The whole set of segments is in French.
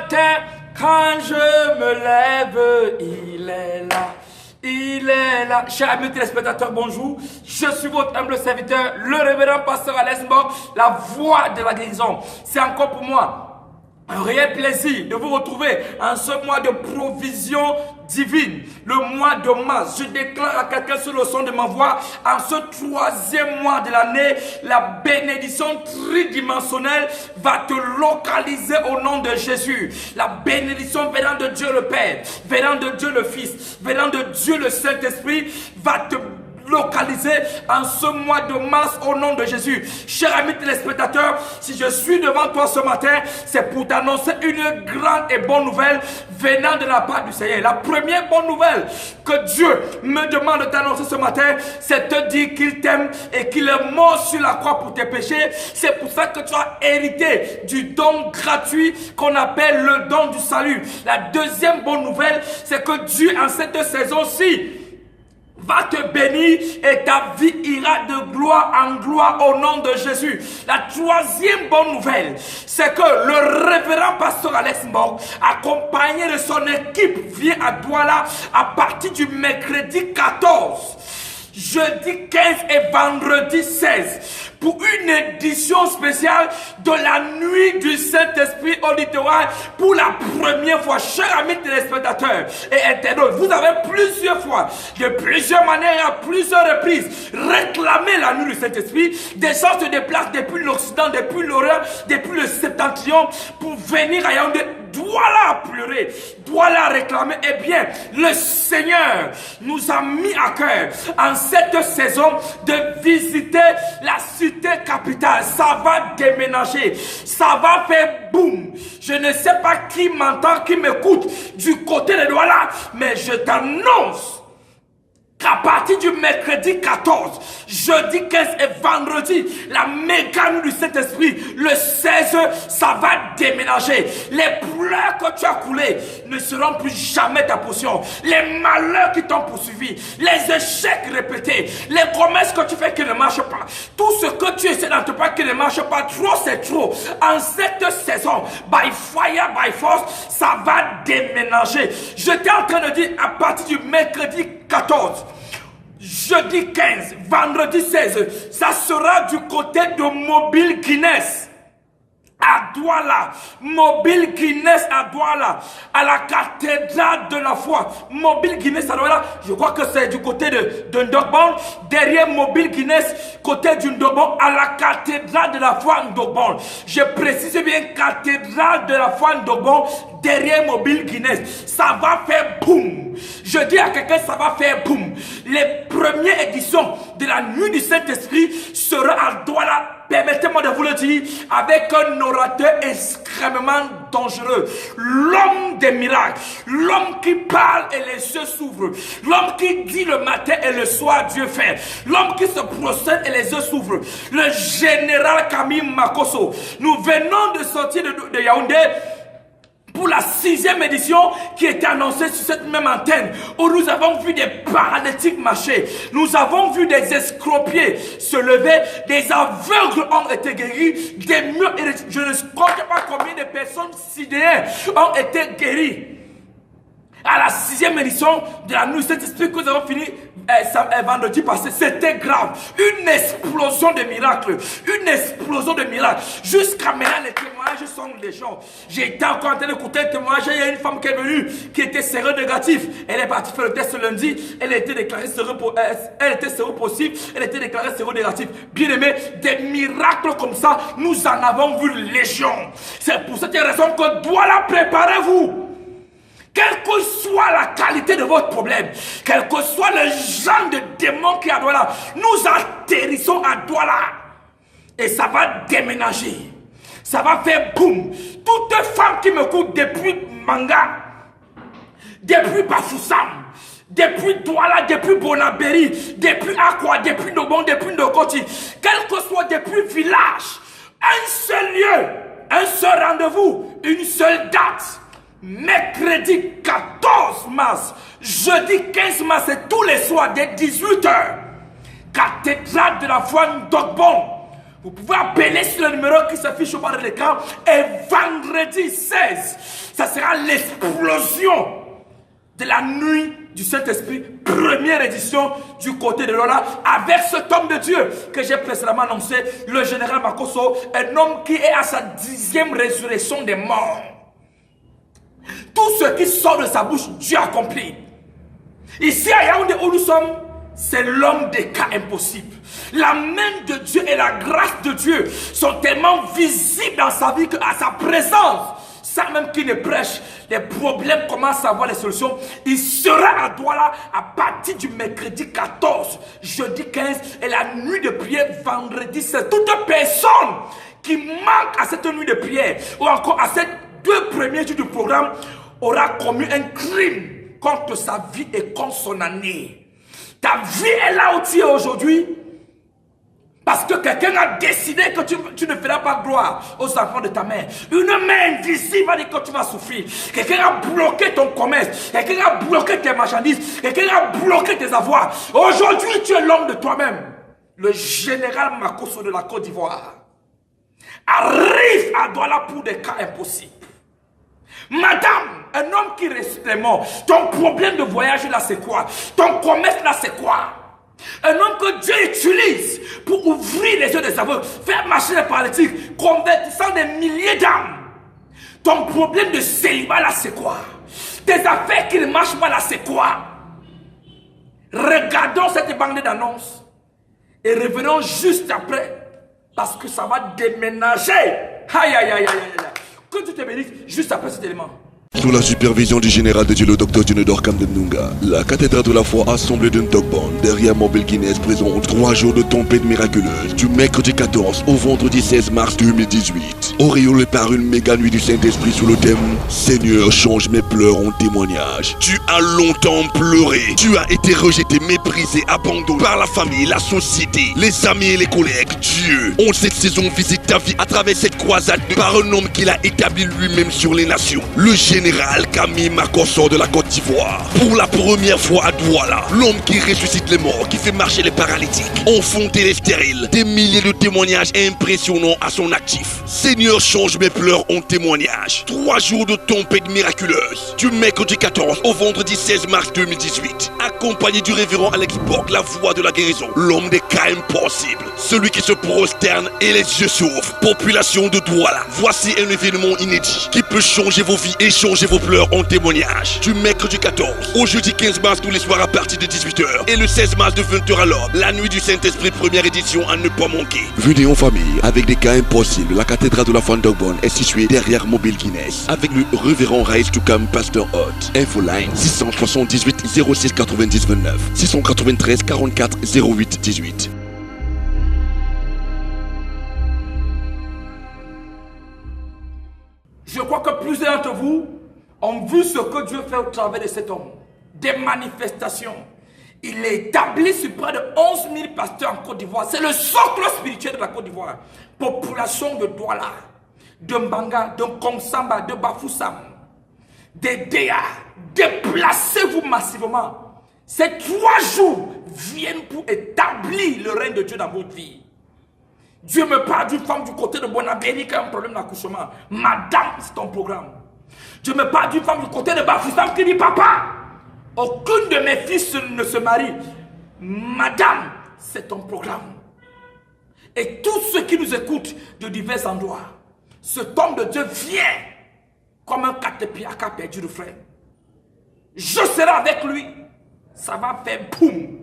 matin, quand je me lève, il est là. Il est là. Chers amis téléspectateurs, bonjour. Je suis votre humble serviteur, le révérend pasteur Alex Mbok, la voix de la guérison. C'est encore pour moi un réel plaisir de vous retrouver en ce mois de provision divine, le mois de mars. Je déclare à quelqu'un sur le son de ma voix, en ce troisième mois de l'année, la bénédiction tridimensionnelle va te localiser au nom de Jésus. La bénédiction venant de Dieu le Père, venant de Dieu le Fils, venant de Dieu le Saint-Esprit va te localisé en ce mois de mars au nom de Jésus. Chers amis téléspectateurs, si je suis devant toi ce matin, c'est pour t'annoncer une grande et bonne nouvelle venant de la part du Seigneur. La première bonne nouvelle que Dieu me demande de t'annoncer ce matin, c'est de te dire qu'il t'aime et qu'il est mort sur la croix pour tes péchés. C'est pour ça que tu as hérité du don gratuit qu'on appelle le don du salut. La deuxième bonne nouvelle, c'est que Dieu en cette saison-ci va te bénir et ta vie ira de gloire en gloire au nom de Jésus. La troisième bonne nouvelle, c'est que le révérend pasteur Alex Mbok, accompagné de son équipe, vient à Douala à partir du mercredi 14, jeudi 15 et vendredi 16 pour une édition spéciale de la nuit du Saint-Esprit auditoire pour la première fois. Chers amis téléspectateurs et internautes, vous avez plusieurs fois, de plusieurs manières, à plusieurs reprises, réclamé la nuit du Saint-Esprit. Des gens se déplacent depuis l'Occident, depuis l'Orient, depuis le Septentrion pour venir à Yaoundé. Douala pleurer, Douala réclamer. Eh bien, le Seigneur nous a mis à cœur en cette saison de visiter la cité capitale. Ça va déménager, ça va faire boum. Je ne sais pas qui m'entend, qui m'écoute du côté de Douala, mais je t'annonce qu'à partir du mercredi 14, jeudi 15 et vendredi, la méga nuit du Saint-Esprit, le 16, ça va déménager. Les pleurs que tu as coulés ne seront plus jamais ta portion. Les malheurs qui t'ont poursuivi, les échecs répétés, les promesses que tu fais qui ne marchent pas, tout ce que tu essaies d'entreprendre qui ne marche pas, trop c'est trop. En cette saison, by fire, by force, ça va déménager. J'étais en train de dire à partir du mercredi 14, jeudi 15, vendredi 16, ça sera du côté de Mobile Guinness à Douala. Mobile Guinness à Douala, à la cathédrale de la foi. Mobile Guinness à Douala, je crois que c'est du côté de Ndokbon. Derrière Mobile Guinness, côté du Ndokbon, à la cathédrale de la foi Ndokbon. Je précise bien cathédrale de la foi Ndokbon, derrière Mobile Guinness. Ça va faire boum. Je dis à quelqu'un, ça va faire boum. Les premières éditions de la nuit du Saint-Esprit seront à Douala. Permettez-moi de vous le dire, avec un orateur extrêmement dangereux. L'homme des miracles. L'homme qui parle et les yeux s'ouvrent. L'homme qui dit le matin et le soir Dieu fait. L'homme qui se procède et les yeux s'ouvrent. Le général Camille Makosso. Nous venons de sortir de Yaoundé pour la 6e édition qui était annoncée sur cette même antenne, où nous avons vu des paralytiques marcher, nous avons vu des escropiers se lever, des aveugles ont été guéris, des murs, je ne compte pas combien de personnes sidérées ont été guéries. À la 6e édition de la nuit Saint-Esprit que nous avons fini vendredi passé, c'était grave. Une explosion de miracles. Une explosion de miracles. Jusqu'à maintenant, les témoignages sont légion. J'ai été encore en train d'écouter le témoignage. Il y a une femme qui est venue, qui était séronégative. Elle est partie faire le test lundi. Elle était déclarée séropositive. Elle était déclarée séronégative. Bien aimé, des miracles comme ça, nous en avons vu légion. C'est pour cette raison que Douala, préparez-vous. Quelle que soit la qualité de votre problème, quel que soit le genre de démon qui est à Douala, nous atterrissons à Douala. Et ça va déménager. Ça va faire boum. Toutes les femmes qui me coûtent depuis Manga, depuis Bafoussam, depuis Douala, depuis Bonaberi, depuis Aqua, depuis Nobon, depuis Ndokoti, quel que soit depuis village, un seul lieu, un seul rendez-vous, une seule date. Mercredi 14 mars, jeudi 15 mars et tous les soirs dès 18h, cathédrale de la foi Ndokbon, Vous pouvez appeler sur le numéro qui s'affiche au bas de l'écran. Et vendredi 16, ça sera l'explosion de la nuit du Saint-Esprit, première édition du côté de Lola, avec cet homme de Dieu que j'ai précédemment annoncé, le général Makosso, un homme qui est à sa 10e résurrection des morts. Tout ce qui sort de sa bouche, Dieu accomplit. Ici à Yaoundé où nous sommes, c'est l'homme des cas impossibles. La main de Dieu et la grâce de Dieu sont tellement visibles dans sa vie qu'à sa présence, sans même qu'il ne prêche, les problèmes commencent à avoir les solutions. Il sera à Douala à partir du mercredi 14, jeudi 15 et la nuit de prière vendredi 16. Toute personne qui manque à cette nuit de prière ou encore à ces 2 premiers jours du programme aura commis un crime contre sa vie et contre son année. Ta vie est là où tu es aujourd'hui parce que quelqu'un a décidé que tu ne feras pas gloire aux enfants de ta mère. Une main invisible va dire que tu vas souffrir. Quelqu'un a bloqué ton commerce. Quelqu'un a bloqué tes marchandises. Quelqu'un a bloqué tes avoirs. Aujourd'hui, tu es l'homme de toi-même. Le général Makosso de la Côte d'Ivoire arrive à Douala pour des cas impossibles. Madame, un homme qui reste mort, ton problème de voyage là c'est quoi? Ton commerce là c'est quoi? Un homme que Dieu utilise pour ouvrir les yeux des aveugles, faire marcher les paralytiques, convertissant des milliers d'âmes. Ton problème de célibat là c'est quoi? Tes affaires qui ne marchent pas là c'est quoi? Regardons cette bande d'annonces et revenons juste après parce que ça va déménager. Aïe aïe aïe aïe aïe. Que tu te bénisses juste après cet élément. Sous la supervision du général de Dieu, le docteur Junedor Kamdemnunga, la cathédrale de la foi assemblée d'un dog band derrière Mobile Guinness présente 3 jours de tempête miraculeuse du mercredi 14 au vendredi 16 mars 2018. Auréolé par une méga nuit du Saint-Esprit sous le thème Seigneur, change mes pleurs en témoignage. Tu as longtemps pleuré, tu as été rejeté, méprisé, abandonné par la famille, la société, les amis et les collègues. Dieu, en cette saison, visite ta vie à travers cette croisade par un homme qu'il a établi lui-même sur les nations. Le général Camille Makosso de la Côte d'Ivoire. Pour la première fois à Douala, l'homme qui ressuscite les morts, qui fait marcher les paralytiques, enfanter les stériles, des milliers de témoignages impressionnants à son actif. Seigneur, change mes pleurs en témoignages. 3 jours de tempête miraculeuse, du mercredi 14 au vendredi 16 mars 2018, accompagné du révérend Alex Borg, la voix de la guérison, l'homme des cas impossibles, celui qui se prosterne et les yeux s'ouvrent. Population de Douala, voici un événement inédit qui peut changer vos vies et changer vos pleurs en témoignage. Du mercredi 14 au jeudi 15 mars tous les soirs à partir de 18h et le 16 mars de 20h à l'heure, la nuit du Saint-Esprit, première édition à ne pas manquer. Venez en famille avec des cas impossibles. La cathédrale de la foi Dogbon est située derrière Mobile Guinness avec le révérend Rise to Come Pasteur Hot. Infoline 678 06 90 29 693 44 08 18. Je crois que plusieurs d'entre vous ont vu ce que Dieu fait au travers de cet homme. Des manifestations. Il est établi sur près de 11 000 pasteurs en Côte d'Ivoire. C'est le socle spirituel de la Côte d'Ivoire. Population de Douala, de Mbanga, de Kongsamba, de Bafoussam, de Déa. Déplacez-vous massivement. Ces 3 jours viennent pour établir le règne de Dieu dans votre vie. Dieu me parle d'une femme du côté de Bonabéni qui a un problème d'accouchement. Madame, c'est ton programme. Dieu me parle d'une femme du côté de Bafoussam qui dit papa, aucune de mes fils ne se marie. Madame, c'est ton programme. Et tous ceux qui nous écoutent de divers endroits, cet homme de Dieu vient comme un caterpillar qui a perdu le frein. Je serai avec lui. Ça va faire boum.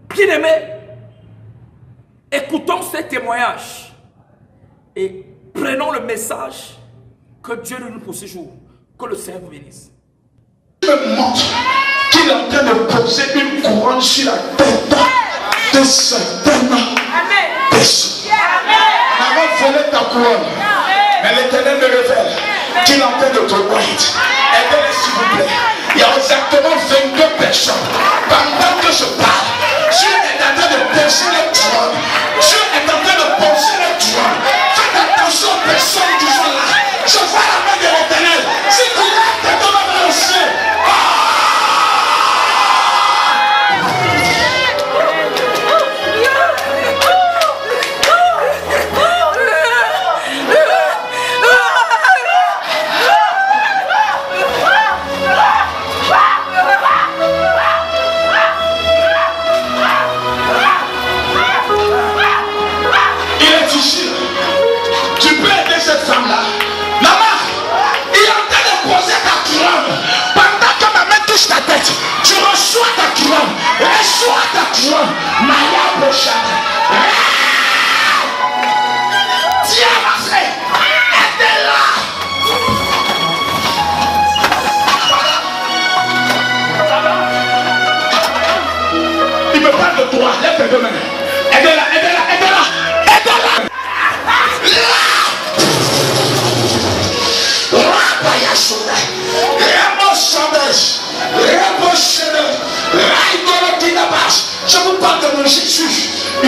Bien-aimé, écoutons ces témoignages et prenons le message que Dieu nous pour ce jour. Que le Seigneur vous bénisse. Il me montre qu'il est en train de poser une couronne sur la tête de certaines personnes. On avait volé ta couronne, mais l'Éternel me révèle qu'il est en train de te guider. Aidez-les s'il vous plaît. Il y a exactement 22 personnes. Pendant que je parle, Dieu est en train de poser les couronnes. Dieu est en train de poser les couronnes. Faites attention aux personnes qui sont là. Je vois la main de l'Éternel. Si tu lèves tes doigts dans le ciel.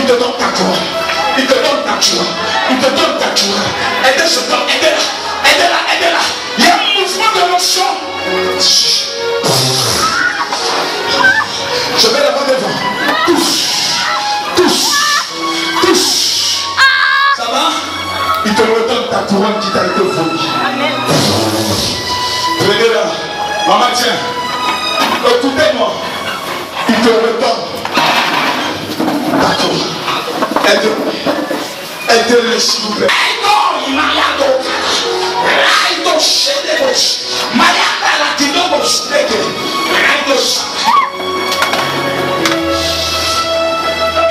te donne ta couronne. Il te donne ta joie. Il te donne ta joie. Aidez ce temps. Aidez-la. Aidez-la. Aidez-la. Il y a un mouvement de motion. Je vais là-bas devant. Tous. Ça va? Il te redonne ta couronne qui t'a été volée. Prenez-la. Maman, tiens. Écoutez-moi. Il te redonne ta couronne. Aide-le s'il vous plaît.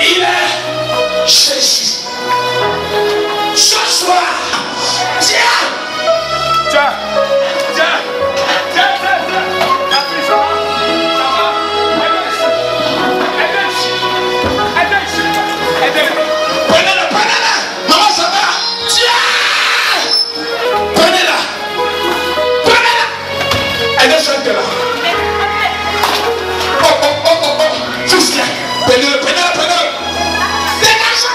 Il est Jésus. Ce soir, tiens. Prenez-la. Maman, ça va? Tiens. Prenez-la. Elle est jeune là. Oh. Juste là. Prenez-le. Dégagez.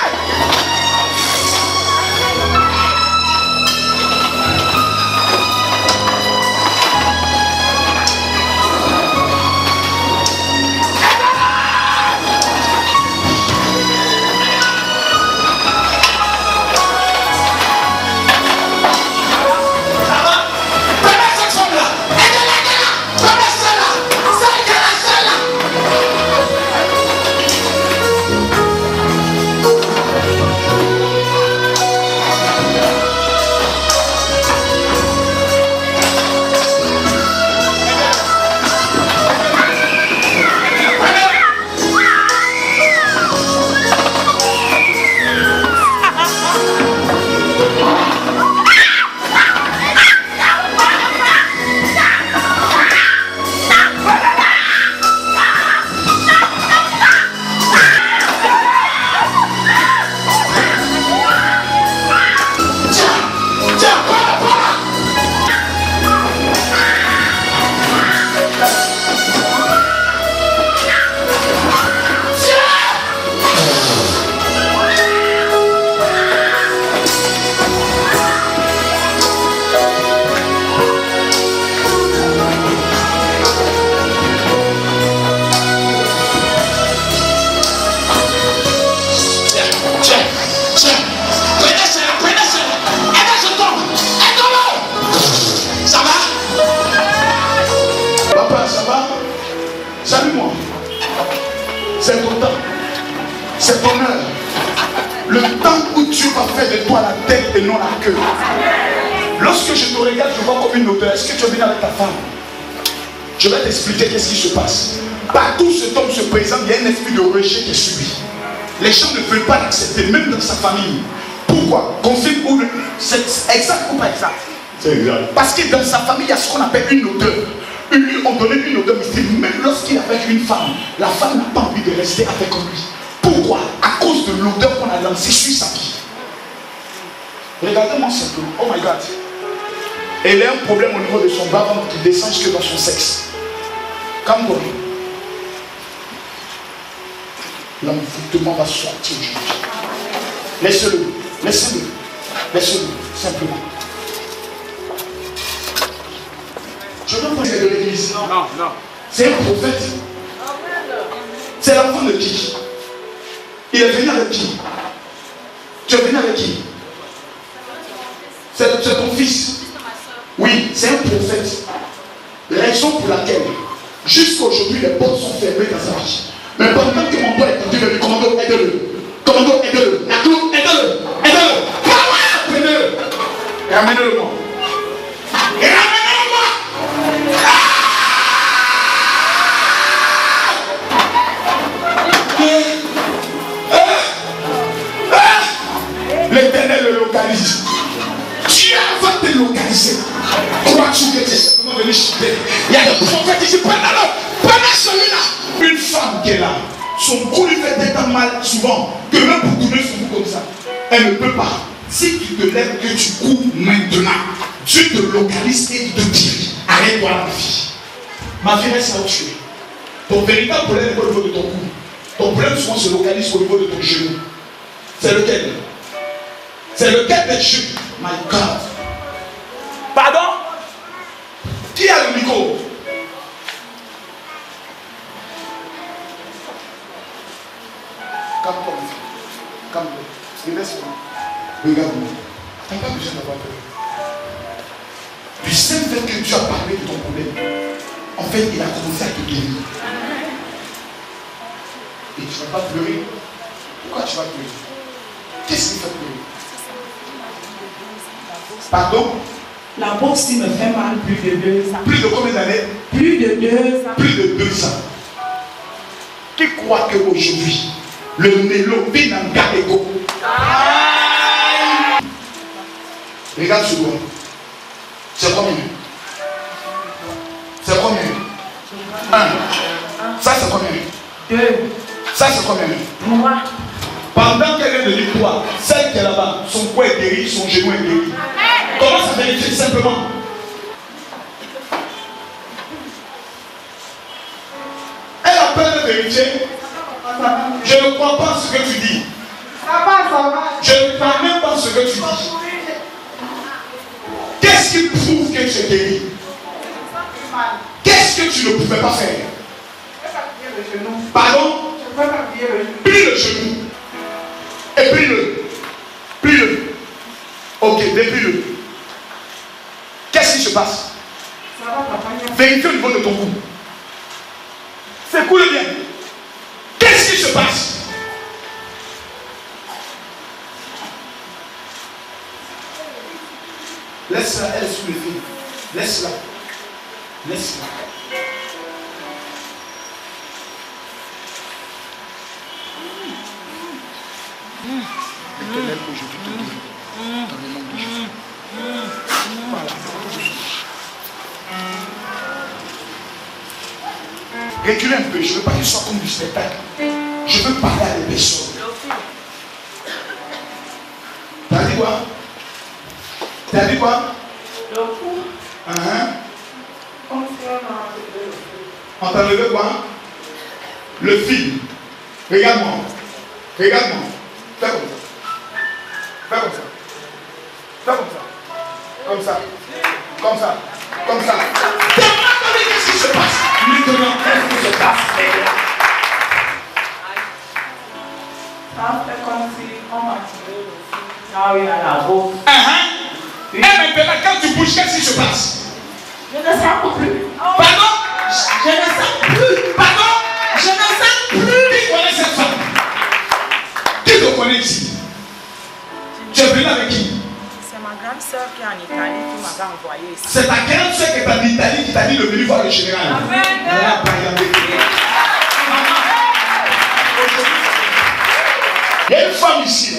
C'est ton temps. C'est ton heure. Le temps où Dieu va faire de toi la tête et non la queue. Lorsque je te regarde, je vois comme une odeur. Est-ce que tu es venu avec ta femme? Je vais t'expliquer qu'est-ce qui se passe. Partout où cet homme se présente, il y a un esprit de rejet qui est subi. Les gens ne veulent pas l'accepter, même dans sa famille. Pourquoi? Confirme ou c'est exact ou pas exact? C'est exact. Parce que dans sa famille, il y a ce qu'on appelle une odeur. Ils lui ont donné une odeur mystique. Même lorsqu'il est avec une femme, la femme n'a pas envie de rester avec lui. Pourquoi? À cause de l'odeur qu'on a lancée sur sa vie. Regardez-moi simplement. Oh my God. Elle a un problème au niveau de son bas ventre qui descend jusque dans son sexe. Calme-toi. L'envoûtement va sortir aujourd'hui. Laissez-le. Laissez-le. Laissez-le. Simplement. Je ne veux pas de l'église. Non. C'est un prophète. C'est l'enfant de qui? Il est venu avec qui? Tu es venu avec qui? C'est ton fils. Oui, c'est un prophète. Raison pour laquelle, jusqu'aujourd'hui, les portes sont fermées dans sa vie. Mais pendant que mon doigt est tendu, le commando, aide-le. Commando, aide-le. La clou, aide-le. Aide-le. Prenez-le. Et amenez-le moi. Et amenez-le moi. L'Éternel le localise. Dieu va te localiser. Crois-tu que tu es simplement venu chanter? Il y a des prophètes ici. Prenez celui-là. Une femme qui est là, son cou lui fait tellement mal souvent que même pour tourner son cou comme ça, elle ne peut pas. Si tu te lèves, que tu cours maintenant, Dieu te localise et te dit arrête-toi la vie. Ma vie reste là où tu es. Ton véritable problème n'est pas au niveau de ton cou. Ton problème souvent se localise au niveau de ton genou. C'est lequel? C'est lequel des jeux? My God. Pardon? Qui a le micro? Calme-toi, calme-toi. Laisse-moi. Regarde-moi. Tu n'as pas besoin d'avoir peur. Du seul fait que tu as parlé de ton problème, en fait, il a commencé à te guérir. Et tu ne vas pas pleurer. Pourquoi tu vas pleurer? Qu'est-ce qui fait pleurer? Pardon? La bourse me fait mal plus de 2 ans. Plus de combien d'années? Plus de 2 ans. Plus de 2 ans. Qui croit qu'aujourd'hui, le Nélo Binanga Ego. Regarde ce doigt. C'est combien? C'est combien? 1. Ça c'est combien? 2. Ça c'est combien? 3. Pendant qu'elle est de l'histoire, celle qui est là-bas, son poids est guéri, son genou est guéri. Comment ça vérifie simplement? Elle a peur de vérifier. Je ne crois pas ce que tu dis. Ça va. Je ne crois même pas ce que tu dis. Qu'est-ce qui prouve que tu es guéri? Qu'est-ce que tu ne pouvais pas faire? Pardon? Plie le genou. Et plie-le. Plie-le. Ok, déplie-le. Qu'est-ce qui se passe? Vérifie au niveau de ton cou. Secoue-le bien. Qu'est-ce qui se passe? Laisse-la, elle est sous le fil. Laisse-la. Laisse-la. L'éternel aujourd'hui te guérit. Dans le nom de Jésus. Voilà. Reculez un peu, je ne veux pas qu'il soit comme du spectacle. Je veux parler à des personnes. T'as dit quoi? T'as dit quoi? Le cou. On t'a levé quoi? Le fil. Regarde-moi. Regarde-moi. Fais comme ça. Fais comme ça. Fais comme ça. Comme ça. Comme ça. Comme ça. Demande-moi qu'est-ce qui se passe. Maintenant, qu'est-ce qui se passe? Ça fait comme si on m'a tiré le fil. Ah oui, à la bourse. Et maintenant, quand tu bouges, qu'est-ce qui se passe? Je ne sens plus. Pardon? Je ne sens plus. Pardon? Je ne sens plus. Qui connaît cette femme? Qui te connaît ici? Tu es venu avec qui? C'est ma grande soeur qui est en Italie qui m'avait envoyé ici. C'est ta grande soeur qui est en Italie qui t'a dit de venir voir le général. Il y a une femme ici.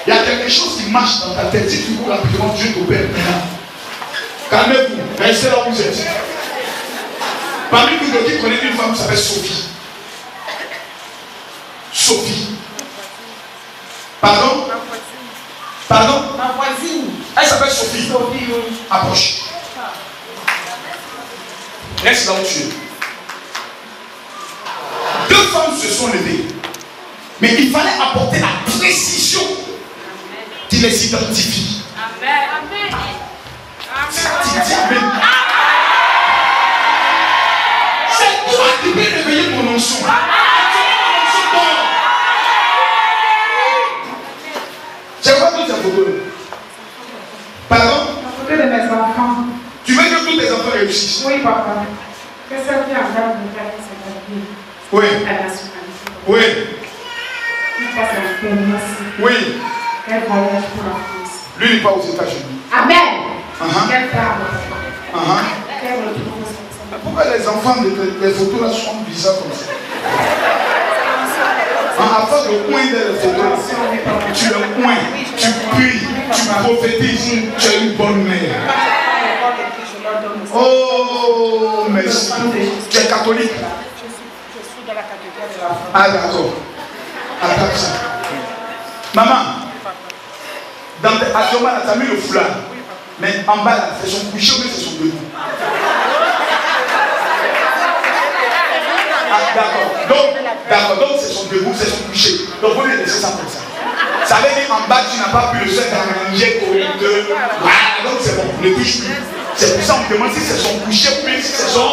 Il y a quelque chose qui marche dans ta tête. Si tu cours rapidement, Dieu t'opère maintenant. Calmez-vous. Restez là où vous êtes. Parmi nous, qui connaît une femme qui s'appelle Sophie. Sophie. Pardon? Pardon? Ma voisine. Elle s'appelle Sophie. Sophie, oui. Approche. Reste là où tu es. 2 femmes se sont levées. Mais il fallait apporter la précision qui les identifie. Amen. Tu dis Amen. C'est toi qui peux réveiller mon enfant. J'ai pas toutes ces photos. Pardon? La photo de mes enfants. Tu veux que tous tes enfants réussissent? Oui, papa. Que cette fille en garde de faire cette vie. Oui. À la nationalité. Oui. Il passe la expérience. Oui. Qu'elle voyage pour la France. Lui n'est pas aux États-Unis. Amen. Uh-huh. Qu'elle parle. Uh-huh. Qu'elle retrouve sa Pourquoi les enfants, les photos là sont bizarres comme ça? À part le coin des photos, tu le coin, tu pries, tu prophétises, tu es une bonne mère. Oh, merci. Tu es catholique? Je suis de la cathédrale de la France. Ah, d'accord. Attends ça. Maman, actuellement, tu as mis le foulard. Mais en bas, là, c'est son coucher ou c'est son debout? Ah, d'accord. Donc c'est son debout, c'est son coucher. Donc, vous voulez laisser ça comme ça. Ça veut dire en bas, tu n'as pas pu le faire d'arranger au lieu de. Voilà, donc c'est bon, ne touche plus. C'est pour ça qu'on me demande si c'est son coucher ou bien si c'est son.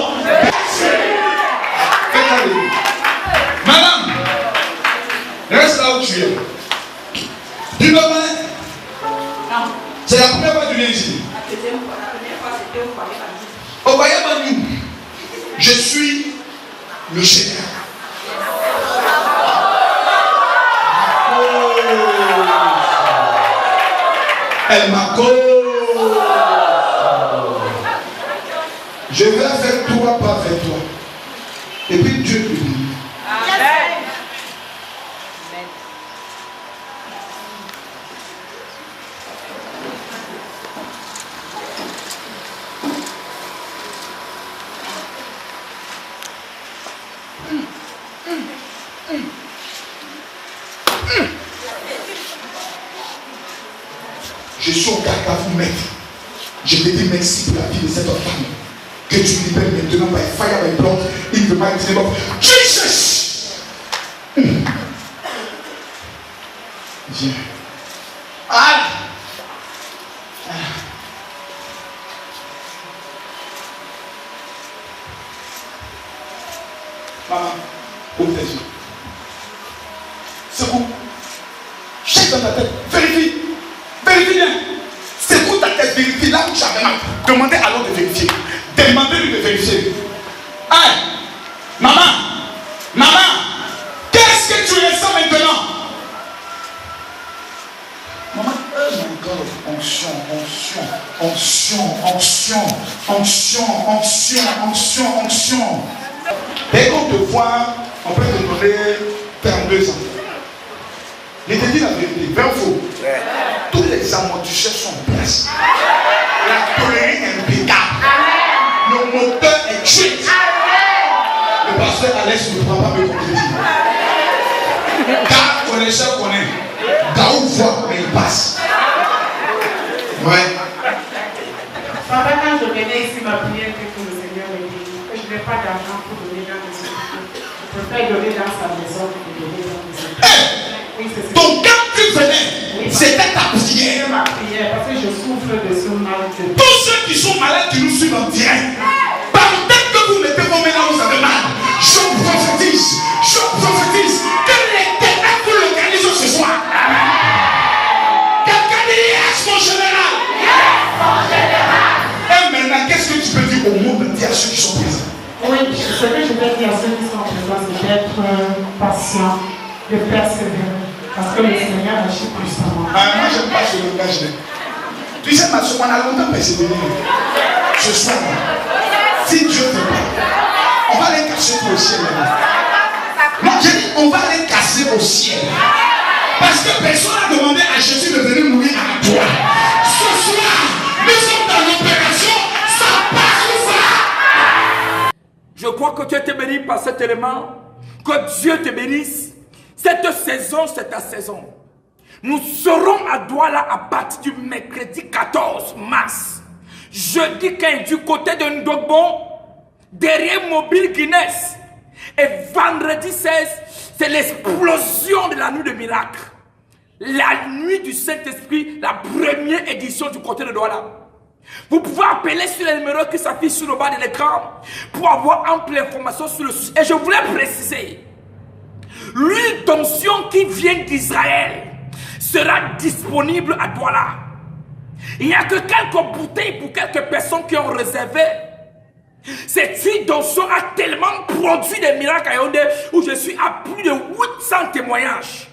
Madame, reste là où tu es. Tu vas mal? Non. C'est la première fois que tu viens ici. La première fois, c'était au Bayabani. Au Bayabani, je suis le Seigneur. Elle m'a cause. Je vais faire toi, pas avec toi. Et puis Dieu te dit. Amen. Je suis au Carrefour, maître. Je te dis merci pour la vie de cette femme. Que tu libères maintenant by fire, by blood, in the mighty name of Jesus. Viens. Ah! Maman, ouvre tes yeux. Secoue. Chèque dans ta tête. Vérifie. Vérifie bien. Secoue ta tête. Vérifie là où j'avais mal. Demandez à l'autre de vérifier. Demandez-lui de vérifier. Hein? Maman. Maman. Qu'est-ce que tu ressens maintenant? Maman. Oh my God. Onction, onction, onction, onction, onction, onction, onction, onction. Dès qu'on te voit, on peut te donner 32 ans. Je te dis la vérité, vrai ou faux? Tous les amortisseurs sont en place. La tolérance est impeccable. Le moteur est tué. Le pasteur Alex ne pourra pas me contredire. Car connaisseur connaît. Gaou voit, mais il passe. Ouais. Pendant quand je venais ici, ma prière était que le Seigneur me dit que je n'ai pas d'argent pour donner dans les hôpitaux. Je préfère donner dans sa maison que donner dans les hôpitaux. Oui, c'est ça. Donc quand tu venais, oui, c'était ta prière. Ma prière, parce que je souffre de ce mal. Tous ceux qui sont malades, qui nous suivent en direct, pendant que vous mettez vos mains là, vous avez mal. Je prophétise que l'Éternel vous l'organise ce soir. Quelqu'un dit yes, mon général. Yes, mon général. Et maintenant, qu'est-ce que tu peux dire au monde entier à ceux qui sont présents? Oui, ce que je vais dire à ceux qui sont présents, c'est d'être patient, de persévérer. Parce que le Seigneur agit puissamment. Moi, je n'aime pas ce langage-là. Tu sais, ma soeur, on a longtemps persévéré. Ce soir, si Dieu te plaît, on va les casser au ciel. Non, j'ai dit, on va les casser au ciel. Parce que personne n'a demandé à Jésus de venir mourir à la croix. Ce soir, nous sommes dans l'opération, ça part ou ça. Je crois que tu as été béni par cet élément. Que Dieu te bénisse. Cette saison, c'est ta saison. Nous serons à Douala à partir du mercredi 14 mars. Jeudi 15 du côté de Ndogbon, derrière Mobile Guinness. Et vendredi 16, c'est l'explosion de la nuit de miracle. La nuit du Saint-Esprit, la première édition du côté de Douala. Vous pouvez appeler sur les numéros qui s'affichent sur le bas de l'écran pour avoir ample information sur le sujet. Et je voulais préciser, l'huile d'onction qui vient d'Israël sera disponible à Douala. Il n'y a que quelques bouteilles pour quelques personnes qui ont réservé. Cette huile d'onction a tellement produit des miracles à Yaoundé où je suis à plus de 800 témoignages.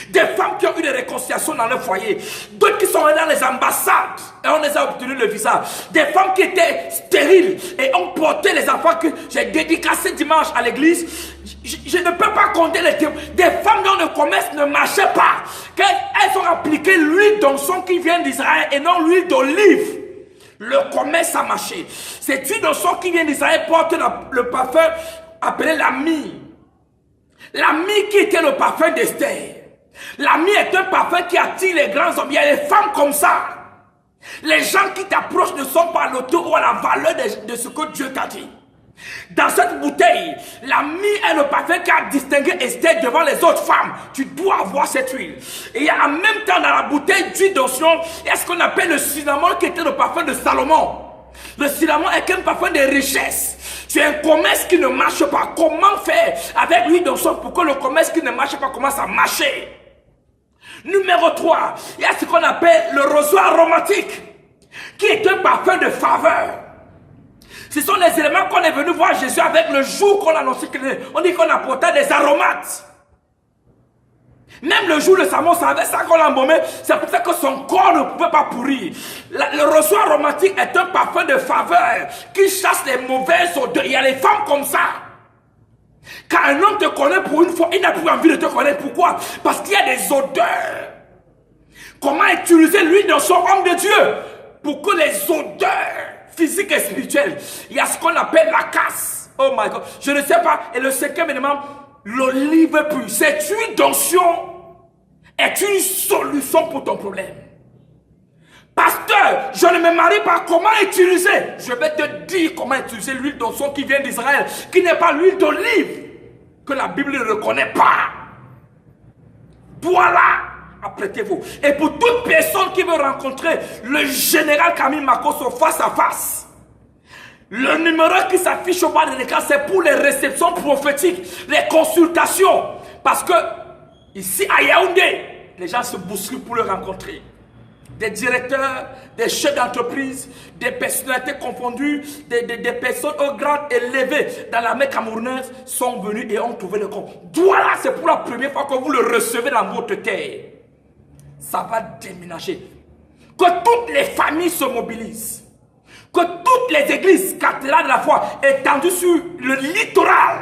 Des femmes qui ont eu des réconciliations dans leur foyer. D'autres qui sont allées dans les ambassades et on les a obtenu le visa. Des femmes qui étaient stériles et ont porté les enfants que j'ai dédicacés dimanche à l'église. Je ne peux pas compter les témoignages. Des femmes dont le commerce ne marchait pas. Elles ont appliqué l'huile d'onction qui vient d'Israël et non l'huile d'olive. Le commerce a marché. Cette huile d'onction qui vient d'Israël porte le parfum appelé la myrrhe. La myrrhe qui était le parfum d'Esther. La myrrhe est un parfum qui attire les grands hommes. Il y a des femmes comme ça. Les gens qui t'approchent ne sont pas à l'auto ou à la valeur de ce que Dieu t'a dit. Dans cette bouteille, l'ami est le parfum qui a distingué Esther devant les autres femmes. Tu dois avoir cette huile. Et il y a en même temps dans la bouteille d'huile d'onction, il y a ce qu'on appelle le cinnamon qui était le parfum de Salomon. Le cinnamon est un parfum de richesse. Tu as un commerce qui ne marche pas. Comment faire avec l'huile d'onction pour que le commerce qui ne marche pas commence à marcher? Numéro 3, il y a ce qu'on appelle le roseau aromatique, qui est un parfum de faveur. Ce sont les éléments qu'on est venu voir Jésus avec le jour qu'on a annoncé. On dit qu'on apportait des aromates. Même le jour de sa mort, ça qu'on l'a embaumé. C'est pour ça que son corps ne pouvait pas pourrir. Le roseau aromatique est un parfum de faveur qui chasse les mauvaises odeurs. Il y a les femmes comme ça. Quand un homme te connaît pour une fois, il n'a plus envie de te connaître. Pourquoi? Parce qu'il y a des odeurs. Comment utiliser l'huile dans son homme de Dieu pour que les odeurs physiques et spirituelles, il y a ce qu'on appelle la casse. Oh my God. Je ne sais pas. Et le cinquième élément, l'olive pure. Cette huile d'onction est une solution pour ton problème. Pasteur, je ne me marie pas. Comment utiliser? Je vais te dire comment utiliser l'huile d'onction qui vient d'Israël, qui n'est pas l'huile d'olive, que la Bible ne reconnaît pas. Voilà, apprêtez-vous. Et pour toute personne qui veut rencontrer le général Camille Makosso face à face, le numéro qui s'affiche au bas de l'écran, c'est pour les réceptions prophétiques, les consultations. Parce que ici à Yaoundé, les gens se bousculent pour le rencontrer. Des directeurs, des chefs d'entreprise, des personnalités confondues, des personnes au grade élevé dans la mer camerounaise sont venus et ont trouvé le compte. Voilà, c'est pour la première fois que vous le recevez dans votre terre. Ça va déménager. Que toutes les familles se mobilisent. Que toutes les églises cathédrales de la foi étendues sur le littoral.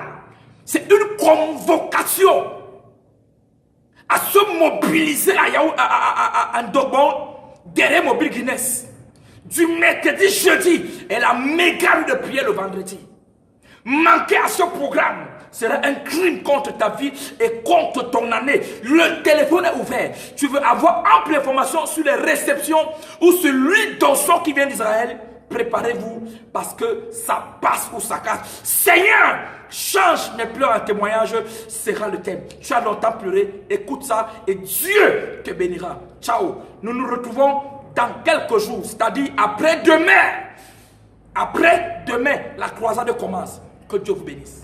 C'est une convocation à se mobiliser à Ndogbon. Derrière Mobile Guinness, du mercredi, jeudi, et la méga de prière le vendredi. Manquer à ce programme sera un crime contre ta vie et contre ton année. Le téléphone est ouvert. Tu veux avoir ample information sur les réceptions ou sur l'huile d'onction qui vient d'Israël? Préparez-vous parce que ça passe ou ça casse. Seigneur, change mes pleurs en témoignage, sera le thème. Tu as longtemps pleuré, écoute ça et Dieu te bénira. Ciao. Nous nous retrouvons dans quelques jours, c'est-à-dire après-demain. Après-demain, la croisade commence. Que Dieu vous bénisse.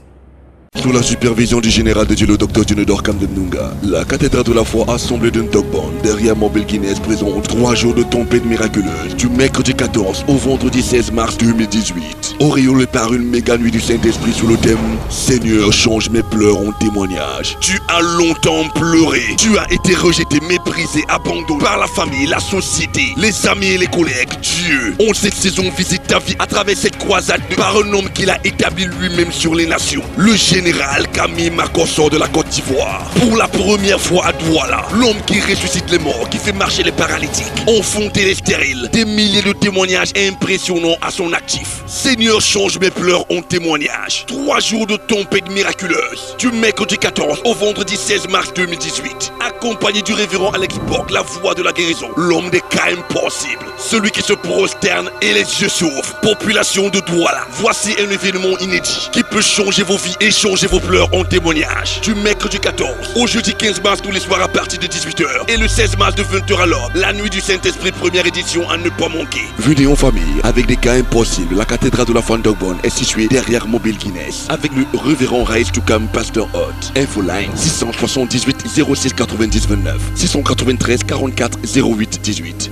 Sous la supervision du général de Dieu, le docteur Junodor Kamdemnunga, la cathédrale de la foi assemblée d'un Dogbon derrière Mobile Guinness présente 3 jours de tempête miraculeuse du mercredi 14 au vendredi 16 mars 2018. Auréolé par une méga nuit du Saint-Esprit sous le thème Seigneur, change mes pleurs en témoignage. Tu as longtemps pleuré, tu as été rejeté, méprisé, abandonné par la famille, la société, les amis et les collègues. Dieu, en cette saison, visite ta vie à travers cette croisade par un homme qu'il a établi lui-même sur les nations. Le général Camille Makosso de la Côte d'Ivoire. Pour la première fois à Douala, l'homme qui ressuscite les morts, qui fait marcher les paralytiques, enfanter les stériles, des milliers de témoignages impressionnants à son actif. Seigneur, change mes pleurs en témoignage. 3 jours de tempête miraculeuse, du mercredi 14 au vendredi 16 mars 2018. Accompagné du révérend Alex Borg, la voix de la guérison, l'homme des cas impossibles, celui qui se prosterne et les yeux s'ouvrent. Population de Douala, voici un événement inédit qui peut changer vos vies et changer vos pleurs en témoignage. Du mercredi 14 au jeudi 15 mars tous les soirs à partir de 18h et le 16 mars de 20h à l'heure, la nuit du Saint-Esprit, première édition à ne pas manquer. Venez en famille avec des cas impossibles. La cathédrale de la foi Dogbon est située derrière Mobile Guinness avec le révérend Raïs Toukam, pasteur Hot. Infoline 678 06 90 29 693 44 08 18.